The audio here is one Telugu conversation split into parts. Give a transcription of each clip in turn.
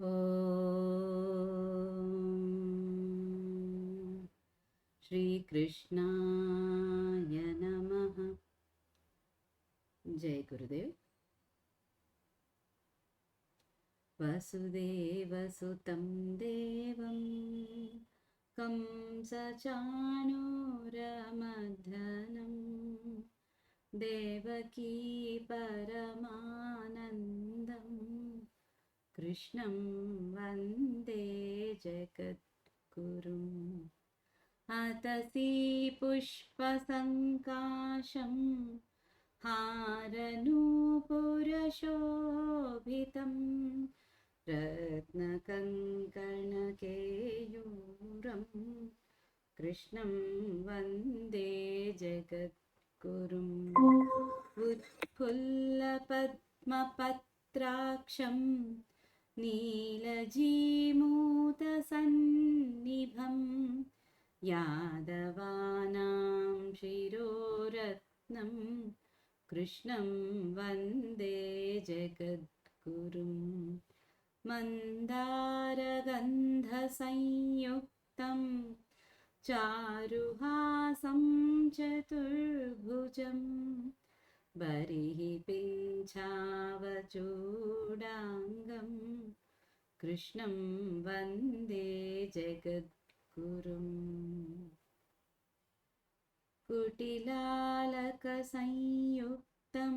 ఓం శ్రీకృష్ణాయ నమః. జై గురుదేవ్. వసుదేవసుతం దేవం కంసచాణూరమర్దనం దేవకీ పరమానందం కృష్ణం వందే జగద్గురుం. అతసీ పుష్పసంకాశం హారనూపురశోభితం రత్నకంకణకేయూరం కృష్ణం వందే జగద్గురుం. ఉత్ఫుల్లపద్మపత్రాక్షం నీలజీమూతసన్నిభం యాదవానాం శిరోరత్నం కృష్ణం వందే జగద్గురుం. మందారగంధసంయుక్తం చారుహాసం చతుర్భుజం బరిహి పింఛావచూడాంగం కృష్ణం వందే జగద్గురుం. కుటిలాలకసంయుక్తం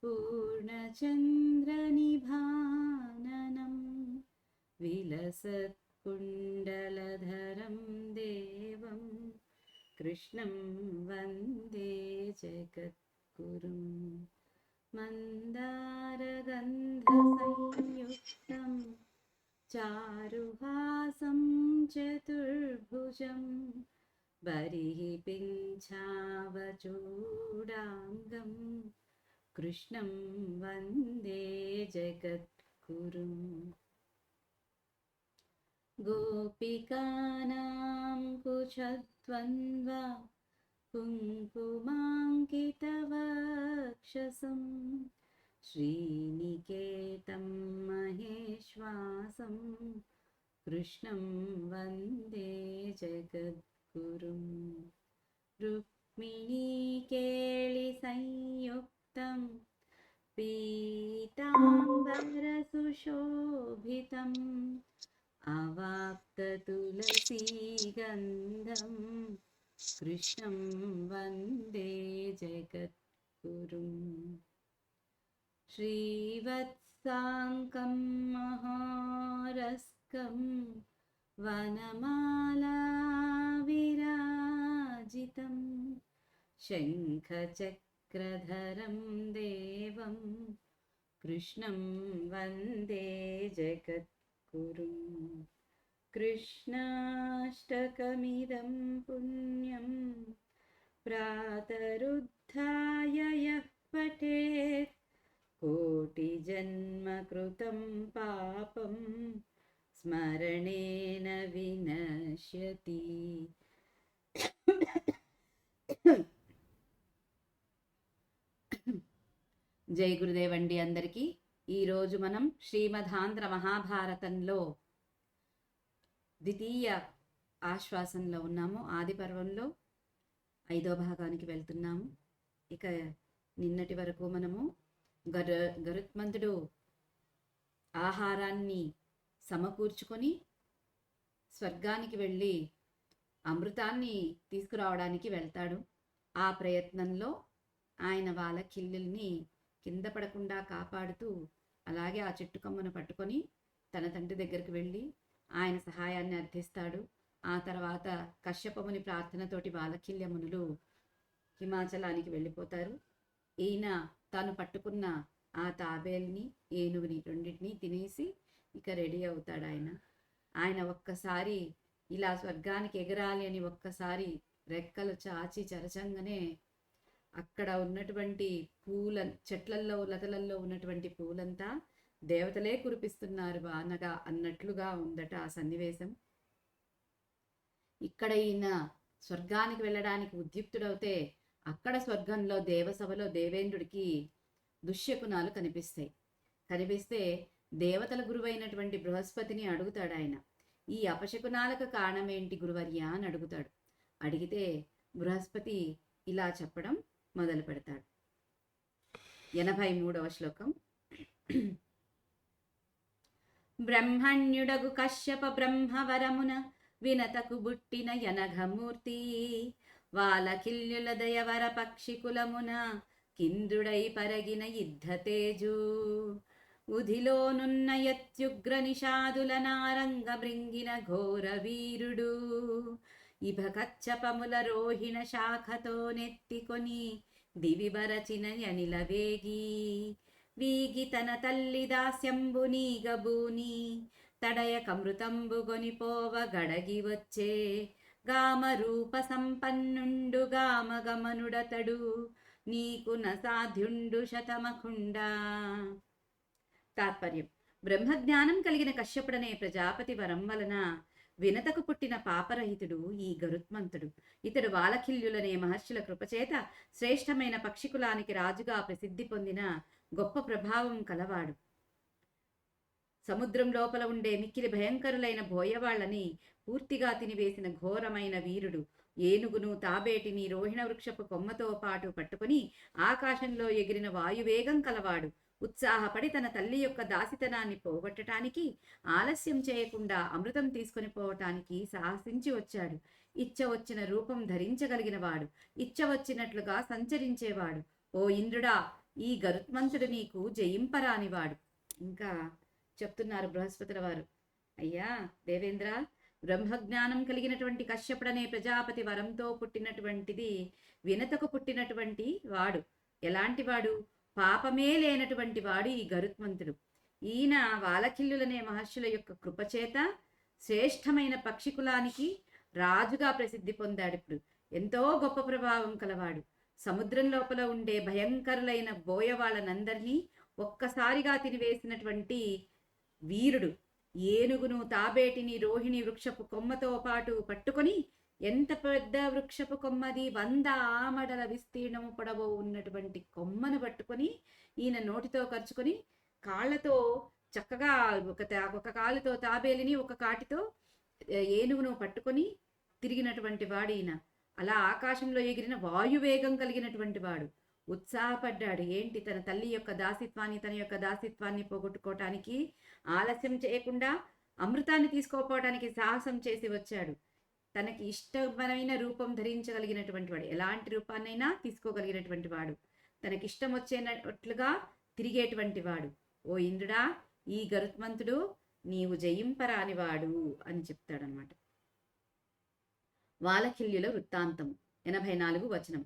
పూర్ణచంద్రనిభాననం విలసత్కుండలధరం దేవం కృష్ణం వందే జగద్గురుం. మందారగంధసంయుక్తం చారుహాసం చతుర్భుజం బరిహి పింఛావచూడాంగం కృష్ణం వందే జగద్గురుం. గోపికానాం కుచద్వంద్వ కుంకుమాంకితవక్షసం శ్రీనికేతం మహేశ్వాసం కృష్ణం వందే జగద్గురుం. రుక్మిణీకేళిసంయుక్తం పీతాంబరసుశోభితం అవాప్తతులసీగంధం కృష్ణం వందే జగద్గురుం. శ్రీవత్సాంకం మహారస్కం వనమాలా విరాజితం శంఖచక్రధరం దేవం కృష్ణం వందే జగద్గురుం. కృష్ణాష్టకమిదం పుణ్యం ప్రాతరుద్ధాయ యః పఠేత్ కోటిజన్మకృతం పాపం స్మరణేన వినశ్యతి. జై గురుదేవ్ అండి అందరికీ. ఈరోజు మనం శ్రీమదాంధ్ర మహాభారతంలో ద్వితీయ ఆశ్వాసంలో ఉన్నాము. ఆది పర్వంలో 5వ భాగానికి వెళ్తున్నాము. ఇక నిన్నటి వరకు మనము గరుత్మంతుడు ఆహారాన్ని సమకూర్చుకొని స్వర్గానికి వెళ్ళి అమృతాన్ని తీసుకురావడానికి వెళ్తాడు. ఆ ప్రయత్నంలో ఆయన వాళ్ళ కిల్లుల్ని కింద పడకుండా కాపాడుతూ అలాగే ఆ చెట్టు కొమ్మను పట్టుకొని తన తండ్రి దగ్గరికి వెళ్ళి ఆయన సహాయాన్ని అర్థిస్తాడు. ఆ తర్వాత కశ్యపముని ప్రార్థనతోటి వాలకిల్య మునులు హిమాచలానికి వెళ్ళిపోతారు. ఈయన తాను పట్టుకున్న ఆ తాబేల్ని ఏనుగుని రెండింటినీ తినేసి ఇక రెడీ అవుతాడు. ఆయన ఒక్కసారి ఇలా స్వర్గానికి ఎగరాలి అని ఒక్కసారి రెక్కలు చాచి చరచంగానే అక్కడ ఉన్నటువంటి చెట్లల్లో లతలల్లో ఉన్నటువంటి పూలంతా దేవతలే కురిపిస్తున్నారు వానగా అన్నట్లుగా ఉందట ఆ సన్నివేశం. ఇక్కడ ఈయన స్వర్గానికి వెళ్ళడానికి ఉద్యుక్తుడవుతే అక్కడ స్వర్గంలో దేవసభలో దేవేంద్రుడికి దుశ్శకునాలు కనిపిస్తే దేవతల గురువైనటువంటి బృహస్పతిని అడుగుతాడు ఆయన. ఈ అపశకునాలకు కారణమేంటి గురువర్య అని అడుగుతాడు. అడిగితే బృహస్పతి ఇలా చెప్పడం మొదలు పెడతాడు. 83వ శ్లోకం. బ్రహ్మణ్యుడగు కశ్యప బ్రహ్మవరమున వినతకు బుట్టిన యనఘమూర్తి వాలకిల్యుల దయవర పక్షికులమున కింద్రుడై పరగిన యుద్ధతేజు ఉధిలోనున్న యత్యుగ్ర నిషాదుల నారంగ బృంగిన ఘోర వీరుడు ఇభ కచ్చపముల రోహిణ శాఖతో నెత్తికొని దివిబరచిన యనిల వేగి వీగి తన తల్లి దాస్యంబు నీగబూని తడయక మృతంబు గొనిపోవ గడగి వచ్చే గామ రూప సంపన్నుండు గామ గమనుడతడు నీకు నసాధ్యుండు శతమఖుండా. తాత్పర్యం. బ్రహ్మజ్ఞానం కలిగిన కశ్యపుడనే ప్రజాపతి వరం వలన వినతకు పుట్టిన పాపరహితుడు ఈ గరుత్మంతుడు. ఇతడు వాలకిల్యులనే మహర్షుల కృపచేత శ్రేష్టమైన పక్షికులానికి రాజుగా ప్రసిద్ధి పొందిన గొప్ప ప్రభావం కలవాడు. సముద్రం లోపల ఉండే మిక్కిలి భయంకరులైన బోయవాళ్లని పూర్తిగా తినివేసిన ఘోరమైన వీరుడు. ఏనుగును తాబేటిని రోహిణ వృక్షపు కొమ్మతో పాటు పట్టుకుని ఆకాశంలో ఎగిరిన వాయువేగం కలవాడు. ఉత్సాహపడి తన తల్లి యొక్క దాసితనాన్ని పోగొట్టడానికి ఆలస్యం చేయకుండా అమృతం తీసుకొని పోవటానికి సాహసించి వచ్చాడు. ఇచ్చ వచ్చిన రూపం ధరించగలిగిన వాడు, ఇచ్చ వచ్చినట్లుగా సంచరించేవాడు. ఓ ఇంద్రుడా, ఈ గరుత్మంతుడు నీకు జయింపరానివాడు. ఇంకా చెప్తున్నారు బృహస్పతుల వారు. అయ్యా దేవేంద్ర, బ్రహ్మజ్ఞానం కలిగినటువంటి కశ్యపుడనే ప్రజాపతి వరంతో పుట్టినటువంటిది వినతకు పుట్టినటువంటి వాడు. ఎలాంటి వాడు? పాపమే లేనటువంటి వాడు ఈ గరుత్మంతుడు. ఈయన వాలకిల్లులనే మహర్షుల యొక్క కృపచేత శ్రేష్టమైన పక్షికులానికి రాజుగా ప్రసిద్ధి పొందాడు. ఇప్పుడు ఎంతో గొప్ప ప్రభావం కలవాడు. సముద్రం లోపల ఉండే భయంకరులైన బోయవాళ్ళనందరినీ ఒక్కసారిగా తినివేసినటువంటి వీరుడు. ఏనుగును తాబేటిని రోహిణి వృక్షపు కొమ్మతో పాటు పట్టుకొని, ఎంత పెద్ద వృక్షపు కొమ్మది, 100 ఆమడల విస్తీర్ణము పొడవు ఉన్నటువంటి కొమ్మను పట్టుకొని ఈయన నోటితో ఖర్చుకొని కాళ్లతో చక్కగా ఒక కాలుతో తాబేలిని, ఒక కాటితో ఏనుగును పట్టుకొని తిరిగినటువంటి వాడు ఈయన. అలా ఆకాశంలో ఎగిరిన వాయువేగం కలిగినటువంటి వాడు. ఉత్సాహపడ్డాడు. ఏంటి? తన తల్లి యొక్క దాసిత్వాన్ని, తన యొక్క దాసిత్వాన్ని పోగొట్టుకోవటానికి ఆలస్యం చేయకుండా అమృతాన్ని తీసుకోపోవటానికి సాహసం చేసి వచ్చాడు. తనకి ఇష్టమైన రూపం ధరించగలిగినటువంటి వాడు, ఎలాంటి రూపాన్నైనా తీసుకోగలిగినటువంటి వాడు, తనకిష్టం వచ్చేటట్లుగా తిరిగేటువంటి వాడు. ఓ ఇంద్రుడా, ఈ గరుత్మంతుడు నీవు జయింపరానివాడు అని చెప్తాడనమాట. వాలకిల్యుల వృత్తాంతం 84 వచనం.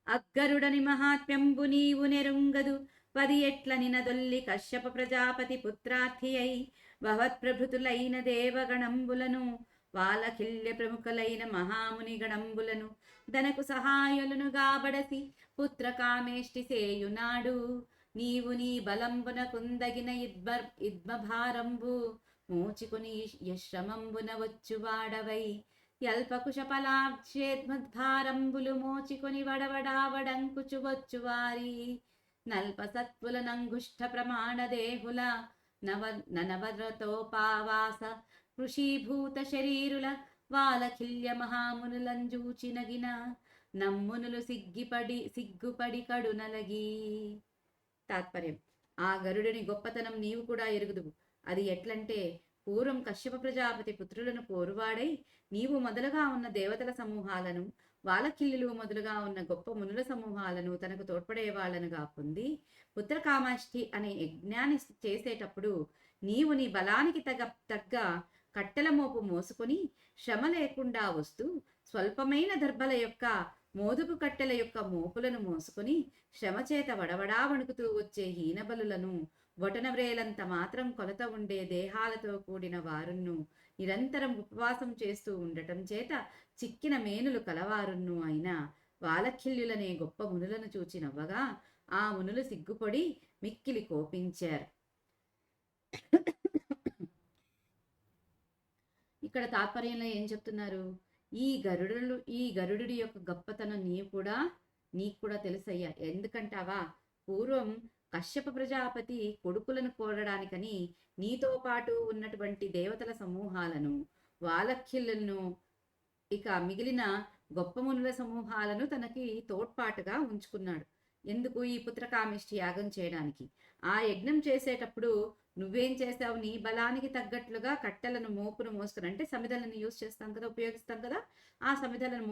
అగ్గరుడని మహాత్మ్యంబు నీవు నెరుంగదు 10 ఎట్ల నినదొల్లి కశ్యప ప్రజాపతి పుత్రార్థి అయి భవత్ప్రభృతులైన దేవగణంబులను వాలకిల్య ప్రముఖులైన మహాముని గణంబులను దనకు సహాయులను గాబడసి పుత్ర కామేష్టి సేయునాడు. నీవు నీ బలంబున కుందగిన ఇద్మభారంబు మోచికొని యశ్రమంబున వచ్చువాడవై యల్పకుశపలాక్షేద్మద్భారంబులు మోచికొని వడవడావడంకుచు వచ్చువారి నల్పసత్వుల నంగుష్ఠ ప్రమాణ దేహుల నవరతోపావాస కృషీభూత శరీరుల వాలకిల్య మహామునులంజూచినగిన నమ్మునులు సిగ్గుపడి కడునలగి. తాత్పర్యం. ఆ గరుడుని గొప్పతనం నీవు కూడా ఎరుగుదువు. అది ఎట్లంటే, పూర్వం కశ్యప ప్రజాపతి పుత్రులను కోరువాడై నీవు మొదలుగా ఉన్న దేవతల సమూహాలను, వాలకిల్లులు మొదలుగా ఉన్న గొప్ప మునుల సమూహాలను తనకు తోడ్పడేవాళ్లనుగా పొంది పుత్రకామాష్టి అనే యజ్ఞాన్ని చేసేటప్పుడు నీవు నీ బలానికి తగ్గ కట్టెల మోపు మోసుకొని శ్రమ లేకుండా వస్తూ స్వల్పమైన దర్భల యొక్క మోదుగు కట్టెల యొక్క మోపులను మోసుకొని శ్రమచేత వడవడా వణుకుతూ వచ్చే హీనబలులను, బొటనవ్రేలంత మాత్రం కొలత ఉండే దేహాలతో కూడిన వారును నిరంతరం ఉపవాసం చేస్తూ ఉండటం చేత చిక్కిన మేనులు కలవారును అయిన వాలకిల్యులనే గొప్ప మునులను చూచి నవ్వగా ఆ మునులు సిగ్గుపడి మిక్కిలి కోపించారు. ఇక్కడ తాత్పర్యంలో ఏం చెప్తున్నారు? ఈ గరుడు యొక్క గొప్పతనం నీకు కూడా తెలుసయ్యా. ఎందుకంటావా? పూర్వం కశ్యప ప్రజాపతి కొడుకులను కోరడానికని నీతో పాటు ఉన్నటువంటి దేవతల సమూహాలను, వాలఖ్యులను, ఇక మిగిలిన గొప్ప మునుల సమూహాలను తనకి తోడ్పాటుగా ఉంచుకున్నాడు. ఎందుకు? ఈ పుత్రకామేష్టి యాగం చేయడానికి. ఆ యజ్ఞం చేసేటప్పుడు నువ్వేం చేసావు? నీ బలానికి తగ్గట్లుగా కట్టెలను మోపును మోసుకుని, అంటే సమిధలను యూజ్ చేస్తాం కదా, ఉపయోగిస్తాం కదా, ఆ సమిధలను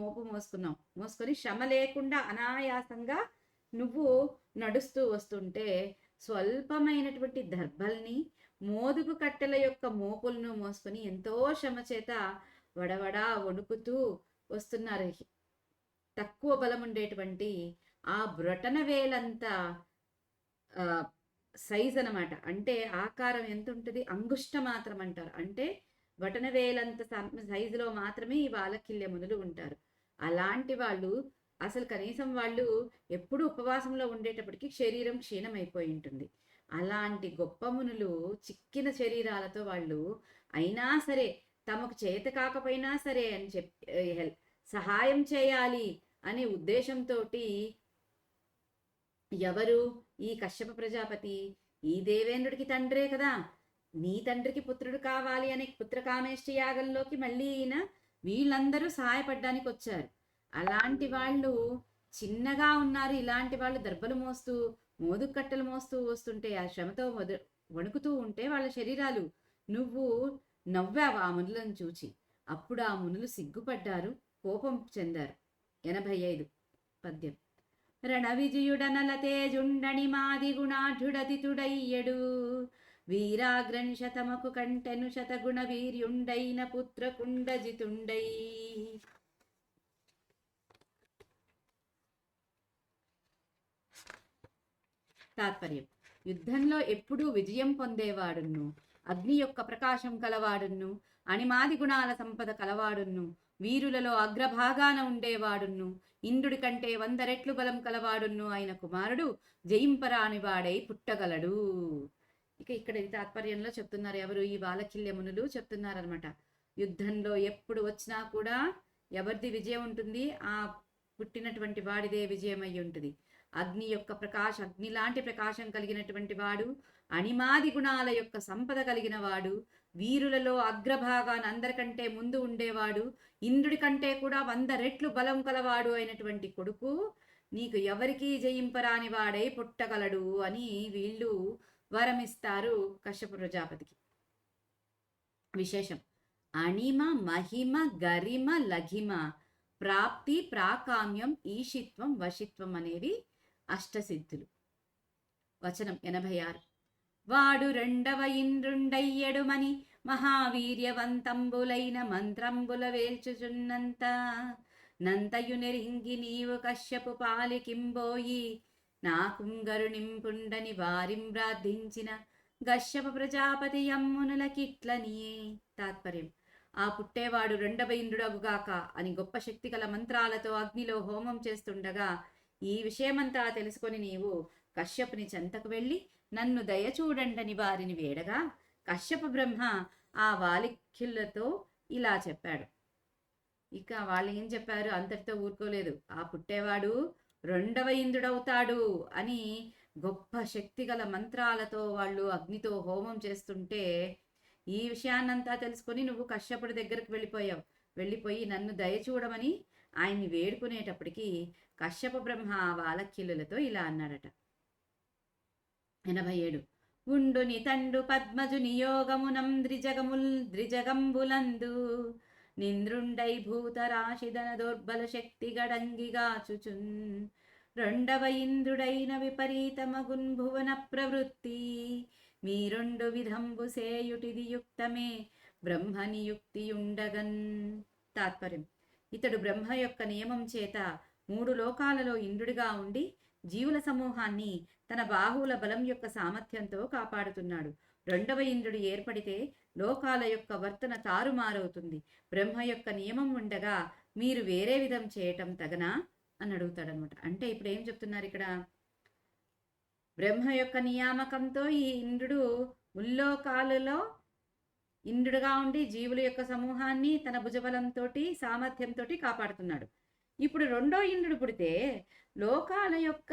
మోసుకొని శ్రమ లేకుండా అనాయాసంగా నువ్వు నడుస్తూ వస్తుంటే స్వల్పమైనటువంటి దర్భల్ని, మోదుగు కట్టెల యొక్క మోపులను మోసుకొని ఎంతో శ్రమ చేత వడవడా వణుకుతూ వస్తున్నారు. తక్కువ బలం ఉండేటువంటి ఆ బ్రొటన వేలంత సైజ్ అనమాట. అంటే ఆకారం ఎంత ఉంటుంది? అంగుష్ట మాత్రం అంటారు. అంటే బొటన వేలంత సైజులో మాత్రమే ఈ వాలకిల్య మునులు ఉంటారు. అలాంటి వాళ్ళు అసలు కనీసం వాళ్ళు ఎప్పుడు ఉపవాసంలో ఉండేటప్పటికి శరీరం క్షీణమైపోయి ఉంటుంది. అలాంటి గొప్ప మునులు చిక్కిన శరీరాలతో వాళ్ళు అయినా సరే తమకు చేత కాకపోయినా సరే అని చెప్పి సహాయం చేయాలి అనే ఉద్దేశంతో ఎవరు? ఈ కశ్యప ప్రజాపతి ఈ దేవేంద్రుడికి తండ్రే కదా, నీ తండ్రికి పుత్రుడు కావాలి అనే పుత్రకామేష్టి యాగంలోకి మళ్ళీ ఈయన వీళ్ళందరూ సహాయపడడానికి వచ్చారు. అలాంటి వాళ్ళు చిన్నగా ఉన్నారు. ఇలాంటి వాళ్ళు దర్భలు మోస్తూ మోదుగు కట్టెలు మోస్తూ వస్తుంటే ఆ శ్రమతో వణుకుతూ ఉంటే వాళ్ళ శరీరాలు నువ్వు నవ్వావు ఆ మునులను చూచి. అప్పుడు ఆ మునులు సిగ్గుపడ్డారు, కోపం చెందారు. 85 పద్యం. రణ విజయుడనల తేజుండని మాది గుణాఢుడతితుడయ్యడు, వీరాగ్రన్ శతమకు కంటెను శతగుణ వీర్యుండైన పుత్రకుండజితుండై. తాత్పర్యం. యుద్ధంలో ఎప్పుడూ విజయం పొందేవాడును, అగ్ని యొక్క ప్రకాశం కలవాడును, అణిమాది గుణాల సంపద కలవాడును, వీరులలో అగ్రభాగాన ఉండేవాడును, ఇంద్రుడి కంటే 100 రెట్లు బలం కలవాడును ఆయన కుమారుడు జయింపరాని వాడై పుట్టగలడు. ఇక ఇక్కడ ఈ తాత్పర్యంలో చెప్తున్నారు. ఎవరు? ఈ వాలకిల్య మునులు చెప్తున్నారనమాట. యుద్ధంలో ఎప్పుడు వచ్చినా కూడా ఎవరిది విజయం ఉంటుంది? ఆ పుట్టినటువంటి వాడిదే విజయం అయి ఉంటుంది. అగ్ని యొక్క ప్రకాశం, అగ్ని లాంటి ప్రకాశం కలిగినటువంటి వాడు, అణిమాది గుణాల యొక్క సంపద కలిగిన వాడు, వీరులలో అగ్రభాగాన్ని అందరికంటే ముందు ఉండేవాడు, ఇంద్రుడి కంటే కూడా 100 రెట్లు బలం కలవాడు అయినటువంటి కొడుకు నీకు ఎవరికీ జయింపరాని వాడై పుట్టగలడు అని వీళ్ళు వరమిస్తారు కశ్యప ప్రజాపతికి. విశేషం. అణిమ మహిమ గరిమ లఘిమ ప్రాప్తి ప్రాకామ్యం ఈషిత్వం వశిత్వం అనేవి అష్టసిద్ధులు. వచనం 86. వాడు 2వ ఇంద్రుండయ్యడుమని మహావీర్యవంతంబులైన మంత్రంబుల వేల్చుచున్నంత నంతయు నెరింగి నీవు కశ్యపు పాలికింబోయి నాకుంగరునింపుండని వారిం ప్రార్థించిన కశ్యప ప్రజాపతి యమ్మునులకిట్లనియే. తాత్పర్యం. ఆ పుట్టేవాడు 2వ ఇంద్రుడగుగాక అని గొప్ప శక్తి గల మంత్రాలతో అగ్నిలో హోమం చేస్తుండగా ఈ విషయమంతా తెలుసుకొని నీవు కశ్యపుని చెంతకు వెళ్ళి నన్ను దయచూడండని వారిని వేడగా కశ్యప బ్రహ్మ ఆ వాలిఖ్యులతో ఇలా చెప్పాడు. ఇక వాళ్ళు ఏం చెప్పారు? అంతటితో ఊరుకోలేదు. ఆ పుట్టేవాడు 2వ ఇంద్రుడవుతాడు అని గొప్ప శక్తి గల మంత్రాలతో వాళ్ళు అగ్నితో హోమం చేస్తుంటే ఈ విషయాన్నంతా తెలుసుకొని నువ్వు కశ్యపుడి దగ్గరకు వెళ్ళిపోయి నన్ను దయచూడమని ఆయన్ని వేడుకునేటప్పటికీ కశ్యప బ్రహ్మ వాలఖ్యులతో ఇలా అన్నాడట. 87. ఉండుని తండు పద్మజు నియోగమునం ద్రిజగంబులందు నింద్రుండై భూతరాశిదన దౌర్బల శక్తి గడంగిగాచుచున్ 2వ ఇంద్రుడైన విపరీతమగున్ భువన ప్రవృత్తి మీ 2 విధంబు సేయుటిది యుక్తమే బ్రహ్మనియుక్తియుండగన్. తాత్పర్యం. ఇతడు బ్రహ్మ యొక్క నియమం చేత 3 లోకాలలో ఇంద్రుడిగా ఉండి జీవుల సమూహాన్ని తన బాహువుల బలం యొక్క సామర్థ్యంతో కాపాడుతున్నాడు. 2వ ఇంద్రుడు ఏర్పడితే లోకాల యొక్క వర్తన తారుమారవుతుంది. బ్రహ్మ యొక్క నియమం ఉండగా మీరు వేరే విధం చేయటం తగనా అని అడుగుతాడనమాట. అంటే ఇప్పుడు ఏం చెప్తున్నారు ఇక్కడ? బ్రహ్మ యొక్క నియామకంతో ఈ ఇంద్రుడు ముల్లోకాలలో ఇంద్రుడుగా ఉండి జీవుల యొక్క సమూహాన్ని తన భుజబలంతో సామర్థ్యంతో కాపాడుతున్నాడు. ఇప్పుడు 2వ ఇంద్రుడు పుడితే లోకాల యొక్క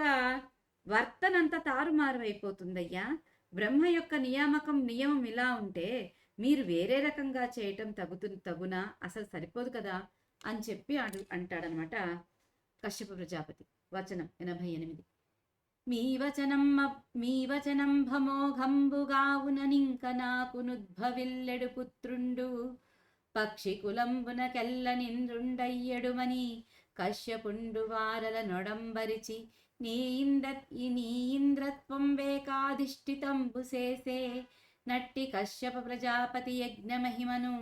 వర్తనంతా తారుమారు అయిపోతుందయ్యా. బ్రహ్మ యొక్క నియమం ఇలా ఉంటే మీరు వేరే రకంగా చేయటం తగునా? అసలు సరిపోదు కదా అని చెప్పి అంటాడనమాట కశ్యప ప్రజాపతి. వచనం 88. మీ వచనం భమోఘంబుగావుననింక నాకునుద్భవిల్లెడు పుత్రుండు పక్షి కులంబునకెల్ల నింద్రుండయ్యడుమని కశ్యపుండు వారల నొడంబరిచి నీ ఇంద్రత్వం వేకాధిష్ఠితంబు చేసే నట్టి కశ్యప ప్రజాపతి యజ్ఞ మహిమను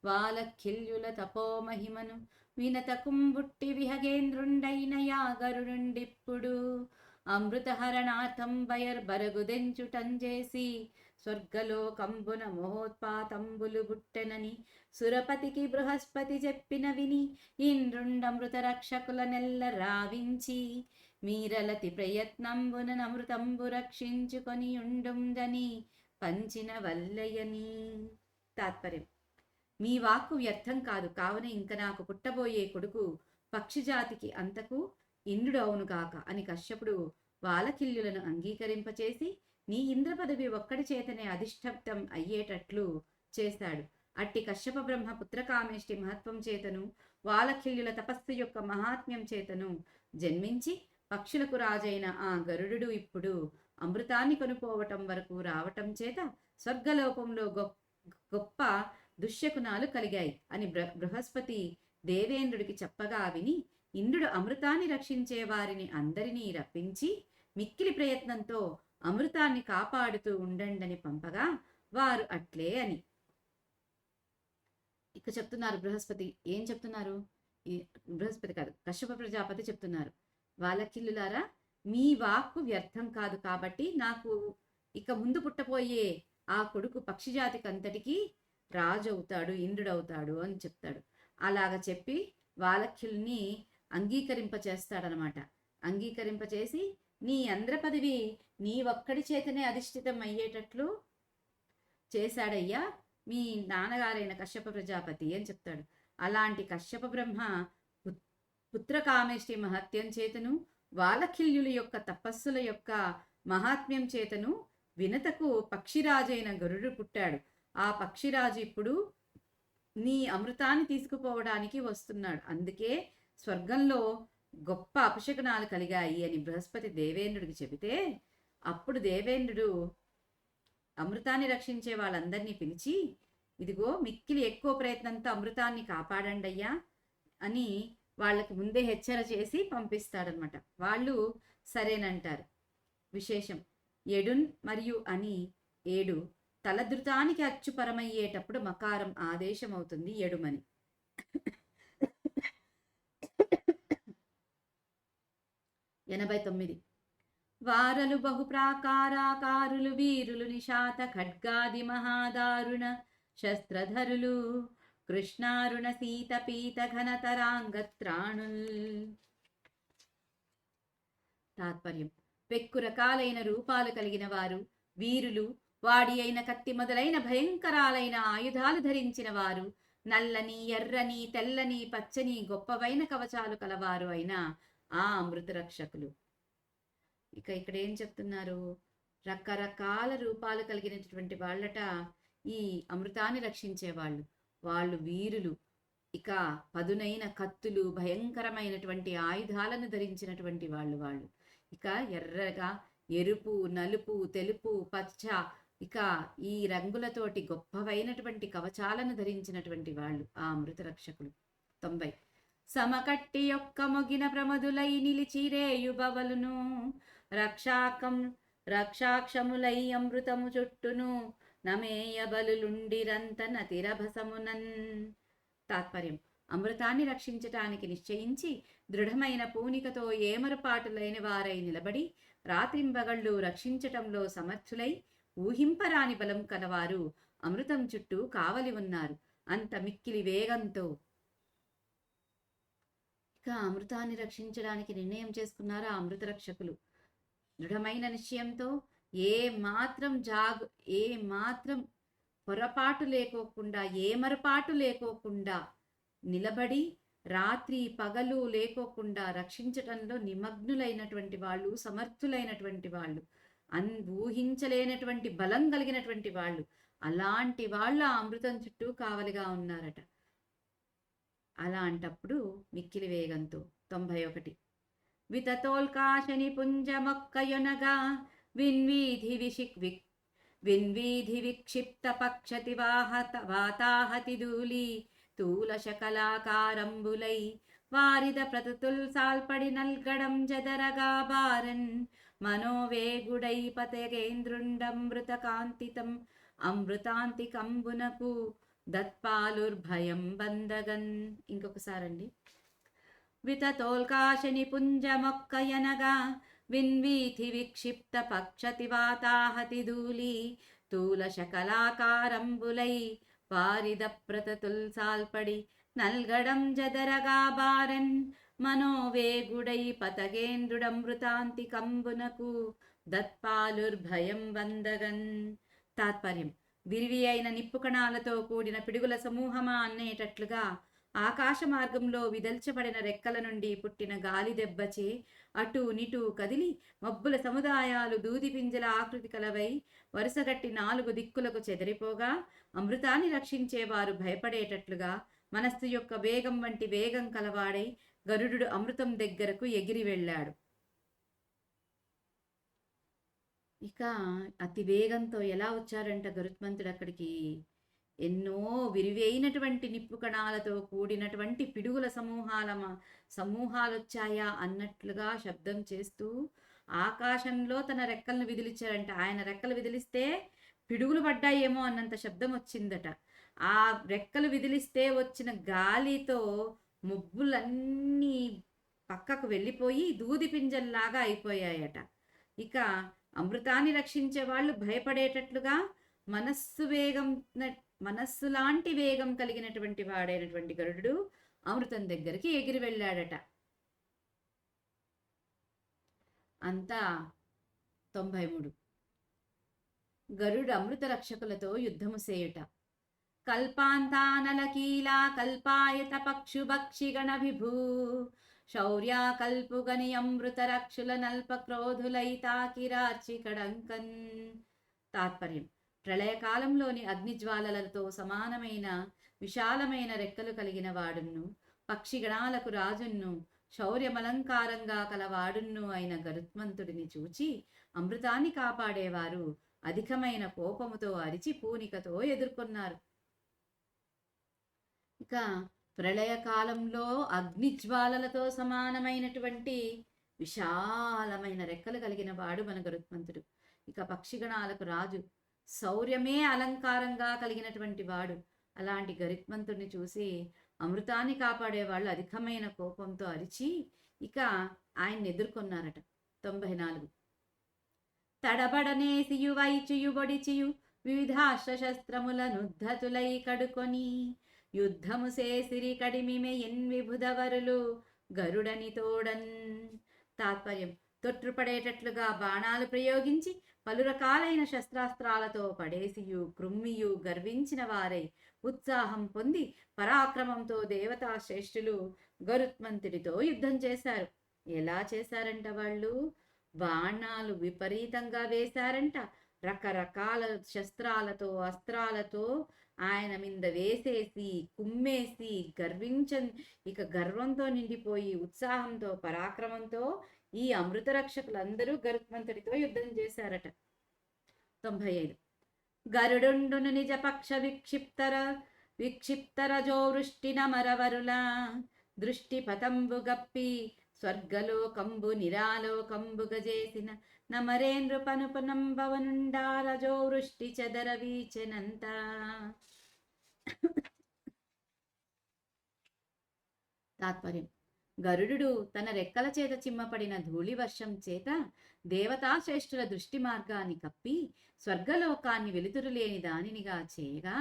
వాలఖిల్యుల తపోమహిమను వినత కుంబుట్టి విహగేంద్రుండైన యాగరుండిప్పుడు అమృతహరణార్థం బరగుదెంచుటంజేసి స్వర్గలోకంబున మహోత్పాతంబులు బుట్టెనని సురపతికి బృహస్పతి చెప్పిన విని ఇంద్రుండమృత రక్షకుల నెల్ల రావించి మీరలతి ప్రయత్నంబున అమృతంబు రక్షించుకొని ఉండుందని పంచిన వల్లయని. తాత్పర్యం: మీ వాక్కు వ్యర్థం కాదు, కావున ఇంక నాకు పుట్టబోయే కొడుకు పక్షిజాతికి అంతకు ఇంద్రుడు అవునుగాక అని కశ్యపుడు వాలకిల్యులను అంగీకరింపచేసి నీ ఇంద్ర పదవి ఒక్కడి చేతనే అధిష్ఠప్తం అయ్యేటట్లు చేశాడు. అట్టి కశ్యప బ్రహ్మ పుత్రకామేష్టి మహత్వం చేతను వాలకిల్యుల తపస్సు యొక్క మహాత్మ్యం చేతను జన్మించి పక్షులకు రాజైన ఆ గరుడు ఇప్పుడు అమృతాన్ని కొనుపోవటం వరకు రావటం చేత స్వర్గలోకంలో గొప్ప దుశ్శకునాలు కలిగాయి అని బృహస్పతి దేవేంద్రుడికి చెప్పగా విని ఇంద్రుడు అమృతాన్ని రక్షించే వారిని అందరినీ రప్పించి మిక్కిలి ప్రయత్నంతో అమృతాన్ని కాపాడుతూ ఉండండని పంపగా వారు అట్లే అని. ఇక చెప్తున్నారు బృహస్పతి. ఏం చెప్తున్నారు? బృహస్పతి కాదు, కశ్యప ప్రజాపతి చెప్తున్నారు, వాలకిల్లులారా, మీ వాక్కు వ్యర్థం కాదు, కాబట్టి నాకు ఇక ముందు పుట్టపోయే ఆ కొడుకు పక్షిజాతికి అంతటికీ రాజు అవుతాడు, ఇంద్రుడవుతాడు అని చెప్తాడు. అలాగ చెప్పి వాలఖ్యుల్ని అంగీకరింపచేస్తాడనమాట. అంగీకరింపచేసి నీ అంద్ర పదవి నీ ఒక్కడి చేతనే అధిష్ఠితం అయ్యేటట్లు చేశాడయ్యా మీ నాన్నగారైన కశ్యప ప్రజాపతి అని చెప్తాడు. అలాంటి కశ్యప బ్రహ్మ పుత్రకామేష్టి మహత్యం చేతను వాలఖిల్యుల యొక్క తపస్సుల యొక్క మహాత్మ్యం చేతను వినతకు పక్షిరాజైన గరుడు పుట్టాడు. ఆ పక్షిరాజు ఇప్పుడు నీ అమృతాన్ని తీసుకుపోవడానికి వస్తున్నాడు. అందుకే స్వర్గంలో గొప్ప అపశకునాలు కలిగాయి అని బృహస్పతి దేవేంద్రుడికి చెబితే అప్పుడు దేవేంద్రుడు అమృతాన్ని రక్షించే వాళ్ళందరినీ పిలిచి, ఇదిగో మిక్కిలి ఎక్కువ ప్రయత్నంతో అమృతాన్ని కాపాడండి అయ్యా అని వాళ్ళకి ముందే హెచ్చర చేసి పంపిస్తాడనమాట. వాళ్ళు సరేనంటారు. విశేషం: ఎడున్ మరియు అని 7 తలధృతానికి అచ్చుపరమయ్యేటప్పుడు మకారం ఆదేశం అవుతుంది ఎడుమని. 89 వారలు బహుప్రాకారాకారులు వీరులు నిశాత ఖడ్గాది మహాదారుణ శస్త్రధరులు కృష్ణారుణ సీతపీత ఘనతరాంగత్రాణుల్. తాత్పర్యం: పెక్కు రకాలైన రూపాలు కలిగిన వారు, వీరులు, వాడి అయిన కత్తి మొదలైన భయంకరాలైన ఆయుధాలు ధరించిన వారు, నల్లని, ఎర్రని, తెల్లని, పచ్చని గొప్పవైన కవచాలు కలవారు అయిన ఆ అమృత రక్షకులు. ఇక ఇక్కడ ఏం చెప్తున్నారు? రకరకాల రూపాలు కలిగినటువంటి వాళ్ళట ఈ అమృతాన్ని రక్షించే వాళ్ళు వీరులు, ఇక పదునైన కత్తులు, భయంకరమైనటువంటి ఆయుధాలను ధరించినటువంటి వాళ్ళు ఇక ఎర్రగా, ఎరుపు, నలుపు, తెలుపు, పచ్చ, ఇక ఈ రంగులతోటి గొప్పవైనటువంటి కవచాలను ధరించినటువంటి వాళ్ళు ఆ అమృత రక్షకులు. 90 సమకట్టి యొక్క మొగిన ప్రమదులై నిలిచిరేయుబవలును రక్షాక్షములై అమృతము చుట్టును నమేయ బలులుండిరంత నతిరభసమునన్. తాత్పర్యం: అమృతాన్ని రక్షించటానికి నిశ్చయించి దృఢమైన పూనికతో ఏమరపాటులైన వారై నిలబడి రాత్రింబగళ్ళు రక్షించటంలో సమర్థులై ఊహింపరాని బలం కలవారు అమృతం చుట్టూ కావలి ఉన్నారు అంత మిక్కిలి వేగంతో. ఇక అమృతాన్ని రక్షించడానికి నిర్ణయం చేసుకున్నారు ఆ అమృత రక్షకులు. దృఢమైన నిశ్చయంతో ఏ మాత్రం పొరపాటు లేకోకుండా, ఏమరపాటు లేకోకుండా నిలబడి రాత్రి పగలు లేకోకుండా రక్షించటంలో నిమగ్నులైనటువంటి వాళ్ళు, సమర్థులైనటువంటి వాళ్ళు, ఊహించలేనటువంటి బలం కలిగినటువంటి వాళ్ళు, అలాంటి వాళ్ళ అమృతం చుట్టూ కావలిగా ఉన్నారట. అలాంటప్పుడు మిక్కిలి వేగంతో 91 వితతోల్కాశని పుంజమొక్కయొనగా విన్వీధి విక్షిప్త పక్షతి వాతాహతి ధూళి తూలశకలాకారంబులై వారిద ప్రతుతుల్ సాల్పడి నల్గడం జదరగా బారన్ మనోవేగుడై పతగేంద్రుండమృత కాంతితం అమృతాంతికంబునకు దత్పాలుర్భయం బందగన్. ఇంకొకసారండి. వితతోల్కాశని పుంజమొక్కయనగా విన్వీథి విక్షిప్త పక్షతి వాతాహతి ధూళి తూలశకలాకారంబులై వారిద ప్రతతుల్ సాల్పడి నల్గడం జదరగా బారన్ మనోవేగుడై పతగేంద్రుడమృతాంతికంబునకు దత్పాలుర్భయం వందగన్. తాత్పర్యం: విరివి అయిన నిప్పు కణాలతో కూడిన పిడుగుల సమూహమా అనేటట్లుగా ఆకాశ మార్గంలో విదల్చబడిన రెక్కల నుండి పుట్టిన గాలి దెబ్బచే అటు నిటు కదిలి మబ్బుల సముదాయాలు దూది పింజల ఆకృతి కలవై వరుసగట్టి 4 దిక్కులకు చెదిరిపోగా అమృతాన్ని రక్షించేవారు భయపడేటట్లుగా మనస్సు యొక్క వేగం వంటి వేగం కలవాడై గరుడు అమృతం దగ్గరకు ఎగిరి వెళ్ళాడు. ఇక అతి వేగంతో ఎలా వచ్చారంట గరుత్మంతుడు అక్కడికి? ఎన్నో విరివైనటువంటి నిప్పు కణాలతో కూడినటువంటి పిడుగుల సమూహాలొచ్చాయా అన్నట్లుగా శబ్దం చేస్తూ ఆకాశంలో తన రెక్కలను విదిలించారంట. ఆయన రెక్కలు విదిలిస్తే పిడుగులు పడ్డాయేమో అన్నంత శబ్దం వచ్చిందట. ఆ రెక్కలు విదిలిస్తే వచ్చిన గాలితో మబ్బులన్నీ పక్కకు వెళ్ళిపోయి దూది పింజల్లాగా అయిపోయాయట. ఇక అమృతాన్ని రక్షించే వాళ్ళు భయపడేటట్లుగా మనస్సు లాంటి వేగం కలిగినటువంటి వాడైనటువంటి గరుడు అమృతం దగ్గరికి ఎగిరి వెళ్ళాడట. అంతా 93. గరుడు అమృత రక్షకులతో యుద్ధము చేయుట. కల్పాంతానలకీలా కల్పాయత పక్షుభక్షిగణ విభూ శౌర్యా కల్పుగని అమృత రక్షుల నల్ప క్రోధులైతాకిరార్చి కడంకన్. తాత్పర్యం: ప్రళయకాలంలోని అగ్నిజ్వాలలతో సమానమైన విశాలమైన రెక్కలు కలిగిన వాడును, పక్షిగణాలకు రాజున్ను, శౌర్యమలంకారంగా కలవాడున్ను అయిన గరుత్మంతుడిని చూచి అమృతాన్ని కాపాడేవారు అధికమైన కోపముతో అరిచి పూనికతో ఎదుర్కొన్నారు. ఇక ప్రళయకాలంలో అగ్నిజ్వాలలతో సమానమైనటువంటి విశాలమైన రెక్కలు కలిగిన వాడు మన గరుత్మంతుడు. ఇక పక్షిగణాలకు రాజు, శౌర్యమే అలంకారంగా కలిగినటువంటి వాడు. అలాంటి గరుత్మంతుడిని చూసి అమృతాన్ని కాపాడేవాళ్ళు అధికమైన కోపంతో అరిచి ఇక ఆయన్ని ఎదుర్కొన్నారట. 94. తడబడనేసియు వైచియు బొడిచియు వివిధాస్త్రశస్త్రములనుద్ధతులై కడుకొని యుద్ధము సేసిరి కడిమిమె ఎన్విభుధవరులు గరుడని తోడన్. తాత్పర్యం: తొట్టుపడేటట్లుగా బాణాలు ప్రయోగించి పలు రకాలైన శస్త్రాస్త్రాలతో పడేసియు క్రుమ్మియు గర్వించిన వారై ఉత్సాహం పొంది పరాక్రమంతో దేవతా శ్రేష్ఠులు గరుత్మంతుడితో యుద్ధం చేశారు. ఎలా చేశారంట వాళ్ళు? బాణాలు విపరీతంగా వేశారంట. రకరకాల శస్త్రాలతో అస్త్రాలతో ఆయన మీద వేసేసి కుమ్మేసి ఇక గర్వంతో నిండిపోయి ఉత్సాహంతో పరాక్రమంతో ఈ అమృత రక్షకులందరూ గరుత్మంతుడితో యుద్ధం చేశారట. 95. గరుడుండును నిజ పక్ష విక్షిప్తరజో వృష్టిన మరవరుల దృష్టి పతంబు గప్పి స్వర్గలోకంబు నిరాలోకంబుగ చేసిన నమరేంద్రు పనుపనంబవనుండారజో వృష్టి చదర వీచెనంత. తాత్పర్యం: గరుడు తన రెక్కల చేత చిమ్మపడిన ధూళి వర్షం చేత దేవతాశ్రేష్ఠుల దృష్టి మార్గాన్ని కప్పి స్వర్గలోకాన్ని వెలుతురులేని దానినిగా చేయగా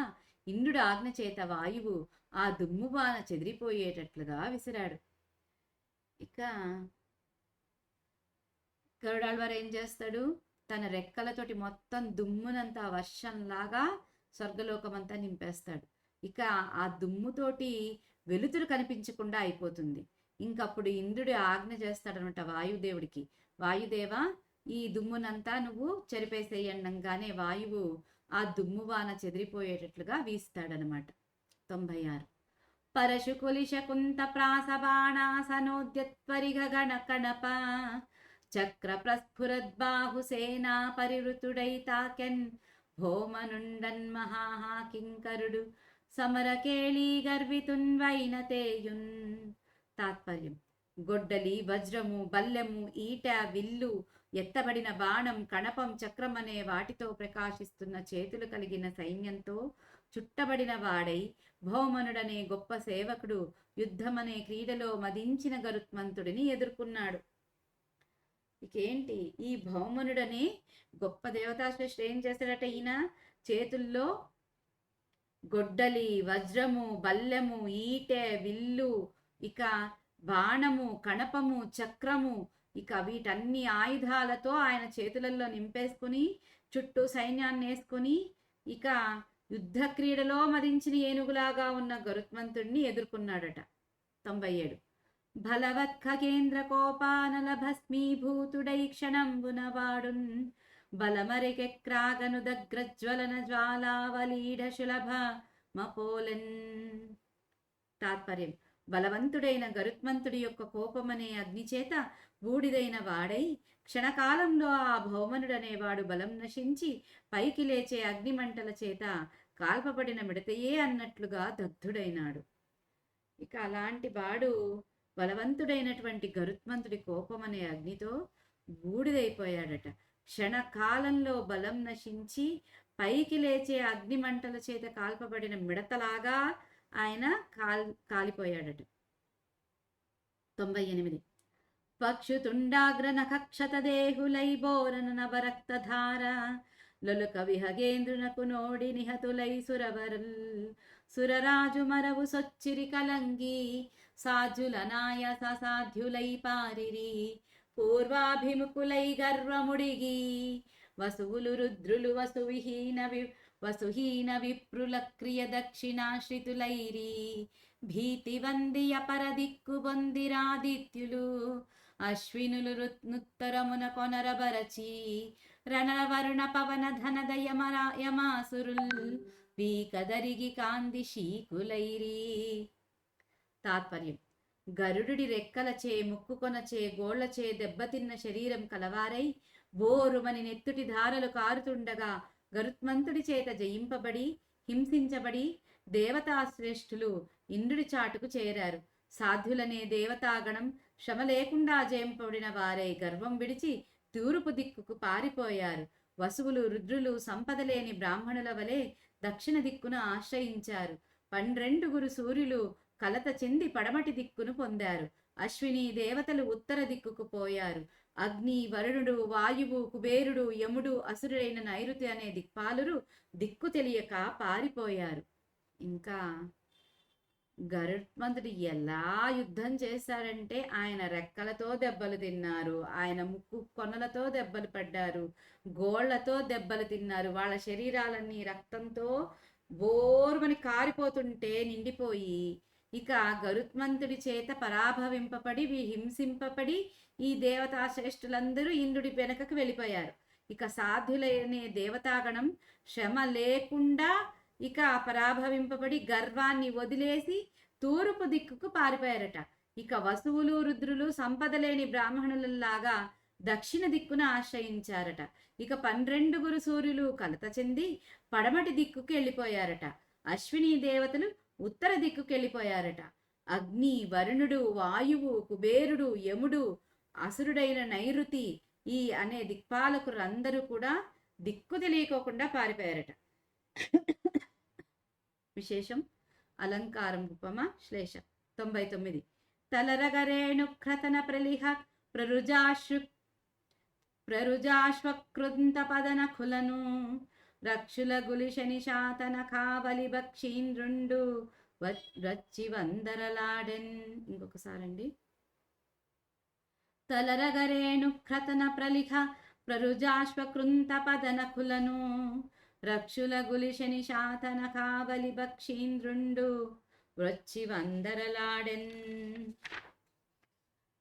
ఇంద్రుడు ఆజ్ఞ చేత వాయువు ఆ దుమ్ముబాన చెదిరిపోయేటట్లుగా విసిరాడు. ఇక గరుడాళ్వారు ఏం చేస్తాడు? తన రెక్కలతోటి మొత్తం దుమ్మునంతా వర్షంలాగా స్వర్గలోకమంతా నింపేస్తాడు. ఇక ఆ దుమ్ముతోటి వెలుతురు కనిపించకుండా అయిపోతుంది. ఇంకప్పుడు ఇంద్రుడు ఆజ్ఞ చేస్తాడనమాట వాయుదేవుడికి, వాయుదేవా ఈ దుమ్మునంతా నువ్వు చెరిపేసేయండంగానే వాయువు ఆ దుమ్ము వాన చెదిరిపోయేటట్లుగా వీస్తాడనమాట. 96 పరశుకులిశకుంత ప్రాసబాణాసనోద్యత్వరిగ గణ కణప చక్ర ప్రస్ఫురద్బాహు సేనా పరివృతుడైతాకెన్ భోమనుండన్ మహాకింకరుడు సమరకేళీ గర్వితున్వైన తేయున్. తాత్పర్యం: గొడ్డలి, వజ్రము, బల్లెము, ఈట, విల్లు, ఎత్తబడిన బాణం, కణపం, చక్రం అనే వాటితో ప్రకాశిస్తున్న చేతులు కలిగిన సైన్యంతో చుట్టబడిన వాడై భౌమనుడనే గొప్ప సేవకుడు యుద్ధమనే క్రీడలో మదించిన గరుత్మంతుడిని ఎదుర్కొన్నాడు. ఇకేంటి, ఈ భౌమనుడనే గొప్ప దేవతాశ్రేష్ఠుడు ఏం చేశాడట? ఈయన చేతుల్లో గొడ్డలి, వజ్రము, బల్లెము, ఈటె, విల్లు, ఇక బాణము, కణపము, చక్రము, ఇక వీటన్ని ఆయుధాలతో ఆయన చేతులలో నింపేసుకుని చుట్టూ సైన్యాన్ని వేసుకుని ఇక యుద్ధ క్రీడలో మదించిన ఏనుగులాగా ఉన్న గరుత్మంతుడిని ఎదుర్కొన్నాడట. 97 బలవత్ఖగేంద్ర కోపానల భస్మీభూతుడై క్షణంబున వాడున్ బలమరికెక్రాగను దగ్రజ్వలన జ్వాలావలీఢ శులభ మపోలెన్. తాత్పర్యం: బలవంతుడైన గరుత్మంతుడి యొక్క కోపమనే అగ్నిచేత బూడిదైన వాడై క్షణకాలంలో ఆ భౌమనుడనేవాడు బలం నశించి పైకి లేచే అగ్నిమంటల చేత కాల్పబడిన మిడతయే అన్నట్లుగా దగ్ధుడైనాడు. ఇక అలాంటి వాడు బలవంతుడైనటువంటి గరుత్మంతుడి కోపమనే అగ్నితో బూడిదైపోయాడట. క్షణకాలంలో బలం నశించి పైకి లేచే అగ్నిమంటల చేత కాల్పబడిన మిడతలాగా ఆయన కాలిపోయాడట. 98 పక్షుతుండాగ్ర నఖక్షత దేహులై బోరన నవరక్తధార లొలుక విహగేంద్రునకు నోడి నిహతులై సురవరుల్ సురరాజు మరవు సొచ్చిరి కలంగి సాధ్యుల నాయస సాధ్యులై పారిరి పూర్వాభిముఖులై గర్వముడిగి వసువులు రుద్రులు వసుహీన విప్రుల క్రియ దక్షిణాశ్రితులైరి భీతివందియ పరదిక్కు బొందిరాదిత్యులు అశ్వినులు నుత్తరమున కొనరబరచి రణవరుణ పవన ధనదయ యమాసురుల్ పీకదరిగి కాంది శీకులైరి. తాత్పర్యం: గరుడి రెక్కలచే, ముక్కుకొనచే, గోళ్లచే దెబ్బతిన్న శరీరం కలవారై బోరుమని నెత్తుటి ధారలు కారుతుండగా గరుత్మంతుడి చేత జయింపబడి హింసించబడి దేవతాశ్రేష్ఠులు ఇంద్రుడి చాటుకు చేరారు. సాధ్యులనే దేవతాగణం శ్రమ లేకుండా జయింపబడిన వారై గర్వం విడిచి తూర్పు దిక్కుకు పారిపోయారు. వసువులు, రుద్రులు సంపదలేని బ్రాహ్మణుల వలె దక్షిణ దిక్కును ఆశ్రయించారు. 12 సూర్యులు కలత చెంది పడమటి దిక్కును పొందారు. అశ్విని దేవతలు ఉత్తర దిక్కుకు పోయారు. అగ్ని, వరుణుడు, వాయువు, కుబేరుడు, యముడు, అసురుడైన నైరుతి అనే దిక్పాలురు దిక్కు తెలియక పారిపోయారు. ఇంకా గరుత్మంతుడు ఎలా యుద్ధం చేశారంటే ఆయన రెక్కలతో దెబ్బలు తిన్నారు, ఆయన ముక్కు కొనలతో దెబ్బలు పడ్డారు, గోళ్లతో దెబ్బలు తిన్నారు. వాళ్ళ శరీరాలన్నీ రక్తంతో బోర్మని కారిపోతుంటే నిండిపోయి ఇక గరుత్మంతుడి చేత పరాభవింపబడి హింసింపబడి ఈ దేవతాశ్రేష్ఠులందరూ ఇంద్రుడి వెనకకు వెళ్ళిపోయారు. ఇక సాధ్యులనే దేవతాగణం శ్రమ లేకుండా ఇక పరాభవింపబడి గర్వాన్ని వదిలేసి తూర్పు దిక్కుకు పారిపోయారట. ఇక వసువులు, రుద్రులు సంపదలేని బ్రాహ్మణులలాగా దక్షిణ దిక్కున ఆశ్రయించారట. ఇక 12 సూర్యులు కలత చెంది పడమటి దిక్కుకు వెళ్ళిపోయారట. అశ్విని దేవతలు ఉత్తర దిక్కుకు వెళ్ళిపోయారట. అగ్ని, వరుణుడు, వాయువు, కుబేరుడు, యముడు, అసురుడైన నైరుతి ఈ అనే దిక్పాలకులందరూ కూడా దిక్కు తెలియకోకుండా పారిపోయారట. విశేషం: అలంకారం, ఉపమ, శ్లేష. 99 తలరగరేణు క్రతన ప్రలిహ ప్రరుజాశ్వకృంత పదన ఖులను రక్షుల గులిశని శాతన కావలి భక్షీంద్రుండు రచ్చి వందరలాడెన్. ఇంకొకసారండి. తలరగరేణు క్రతన ప్రలిహ ప్రరుజాశ్వకృంత పదన ఖులను రక్షుల గులిశని శాతన కావలి భక్షీంద్రుండు వచ్చి వందరలాడెన్.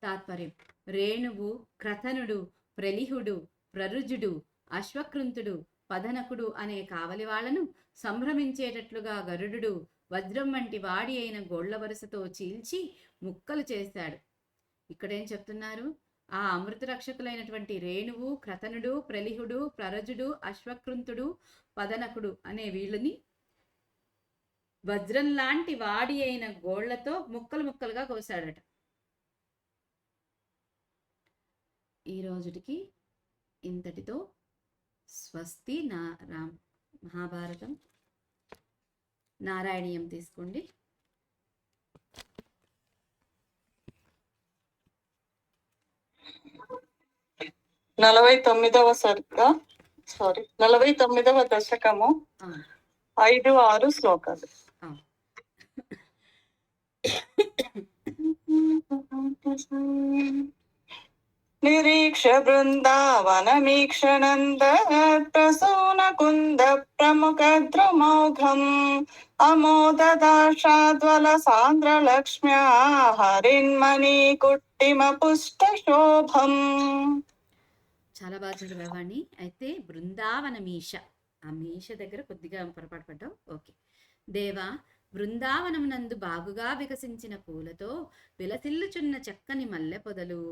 తాత్పర్యం: రేణువు, క్రతనుడు, ప్రలిహుడు, ప్రరుజుడు, అశ్వకృంతుడు, పదనకుడు అనే కావలి వాళ్లను సంభ్రమించేటట్లుగా గరుడు వజ్రం వంటి వాడి అయిన గోళ్ల వరుసతో చీల్చి ముక్కలు చేశాడు. ఇక్కడేం చెప్తున్నారు? ఆ అమృత రక్షకులైనటువంటి రేణువు, క్రతనుడు, ప్రలిహుడు, ప్రరజుడు, అశ్వకృంతుడు, పదనకుడు అనే వీళ్ళని వజ్రం లాంటి వాడి అయిన గోళ్లతో ముక్కలు ముక్కలుగా కోసాడట. ఈ రోజుటికి ఇంతటితో స్వస్తి. మహాభారతం నారాయణీయం తీసుకోండి. 49వ దశకము 5-6 శ్లోకాలు. నిరీక్ష బృందావనమీక్షణంద ప్రసూన కుంద ప్రముఖ ద్రుమౌఘం అమోదాశాద్వల సాంద్రలక్ష్మ్యా హరిన్మణి కుట్టిమ పుష్ట శోభం. చాలా బాగా చదివావాణి. అయితే బృందావన మీష, ఆ మీష దగ్గర కొద్దిగా పొరపాటు పడ్డావు. ఓకే. దేవా, బృందావనమునందు బాగుగా వికసించిన పూలతో విలసిల్లుచున్న చక్కని మల్లె పొదలు,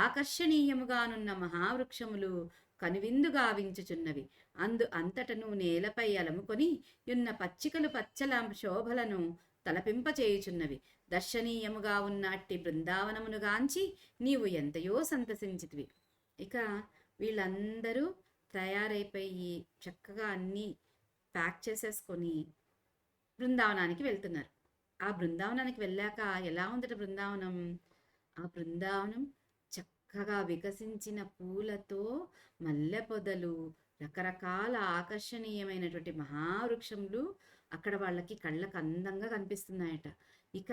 ఆకర్షణీయముగానున్న మహావృక్షములు కనువిందుగావించుచున్నవి. అంతటను నేలపై అలముకొని యున్న పచ్చికలు పచ్చల శోభలను తలపింపచేయుచున్నవి. దర్శనీయముగా ఉన్న అట్టి బృందావనమునుగాంచి నీవు ఎంతయో సంతసించితివి. ఇక వీళ్ళందరూ తయారైపోయి చక్కగా అన్నీ ప్యాక్ చేసేసుకొని బృందావనానికి వెళ్తున్నారు. ఆ బృందావనానికి వెళ్ళాక ఎలా ఉందట బృందావనం? ఆ బృందావనం చక్కగా వికసించిన పూలతో, మల్లె పొదలు, రకరకాల ఆకర్షణీయమైనటువంటి మహావృక్షములు అక్కడ వాళ్ళకి కళ్ళకు అందంగా కనిపిస్తున్నాయట. ఇక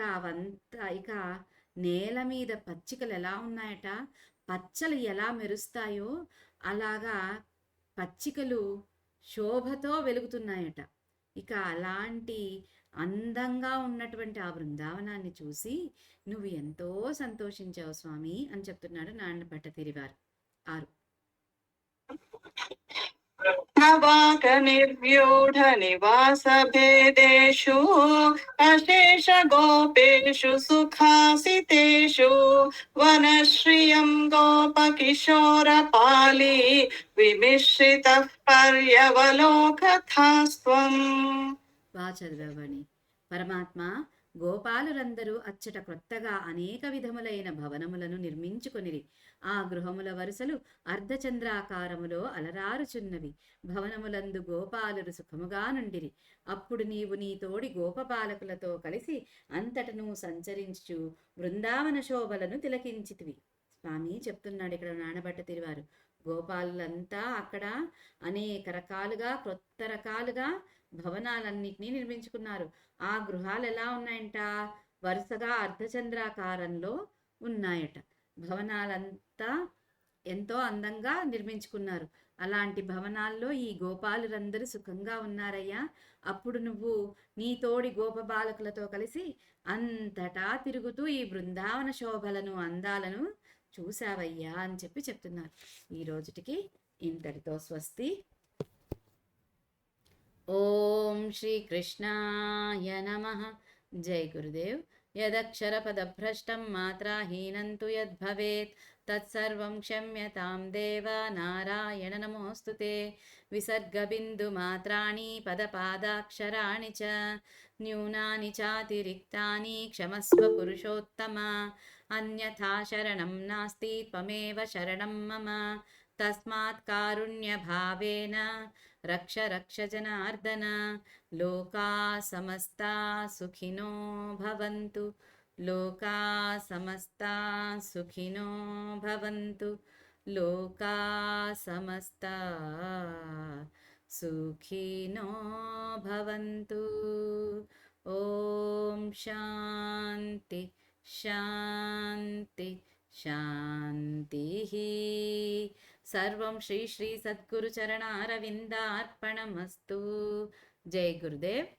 నేల మీద పచ్చికలు ఎలా ఉన్నాయట, పచ్చలు ఎలా మెరుస్తాయో అలాగా పచ్చికలు శోభతో వెలుగుతున్నాయట. ఇక అలాంటి అందంగా ఉన్నటువంటి ఆ బృందావనాన్ని చూసి నువ్వు ఎంతో సంతోషించావు స్వామి అని చెప్తున్నాడు నారాయణ భట్టతిరివారు. 6 నవాక నిర్వ్యూఢ నివాస భేదేషు అశేష గోపేషు సుఖాసితేషు వనశ్రియం గోప కిశోర పాలి విమిశ్రిత పర్యవలోకథాస్త్వం. బాగా చదివావని. పరమాత్మ, గోపాలురందరూ అచ్చట క్రొత్తగా అనేక విధములైన భవనములను నిర్మించుకొనిరి. ఆ గృహముల వరుసలు అర్ధచంద్రాకారములో అలరారుచున్నవి. భవనములందు గోపాలురు సుఖముగా నుండిరి. అప్పుడు నీవు నీ తోడి గోపపాలకులతో కలిసి అంతటను సంచరించు బృందావన శోభలను తిలకించితివి. స్వామి చెప్తున్నాడు ఇక్కడ నానబట్ట తిరివారు. గోపాలులంతా అక్కడ అనేక రకాలుగా, క్రొత్త రకాలుగా భవనాలన్నిటినీ నిర్మించుకున్నారు. ఆ గృహాలు ఎలా ఉన్నాయంట? వరుసగా అర్ధచంద్రాకారంలో ఉన్నాయట. భవనాలంతా ఎంతో అందంగా నిర్మించుకున్నారు. అలాంటి భవనాల్లో ఈ గోపాలురందరూ సుఖంగా ఉన్నారయ్యా. అప్పుడు నువ్వు నీ తోడి గోప బాలకులతో కలిసి అంతటా తిరుగుతూ ఈ బృందావన శోభలను, అందాలను చూసావయ్యా అని చెప్పి చెప్తున్నారు. ఈ రోజుటికి ఇంతటితో స్వస్తి. ఓం శ్రీకృష్ణాయ నమః. జై గురుదేవ్. యదక్షరపదభ్రష్టం మాత్రాహీనం తు యద్భవేత్ తత్సర్వం క్షమ్యతాం దేవ నారాయణ నమోస్తుతే. విసర్గబిందుమాత్రాణి పదపాదాక్షరాణి చ న్యూనాని చాతిరిక్తాని క్షమస్వ పురుషోత్తమ. అన్యథా శరణం నాస్తి త్వమేవ శరణం మమ. తస్మాత్ కారుణ్యభావేన రక్ష రక్ష జనార్దన. లోకా సమస్తా సుఖినో భవంతు. లోకా సమస్తా సుఖినో భవంతు. లోకా సమస్తా సుఖినో భవంతు. ఓం శాంతి శాంతి శాంతి. సర్వం శ్రీ శ్రీ సద్గురు చరణారవిందార్పణమస్తు. జై గురుదేవ్.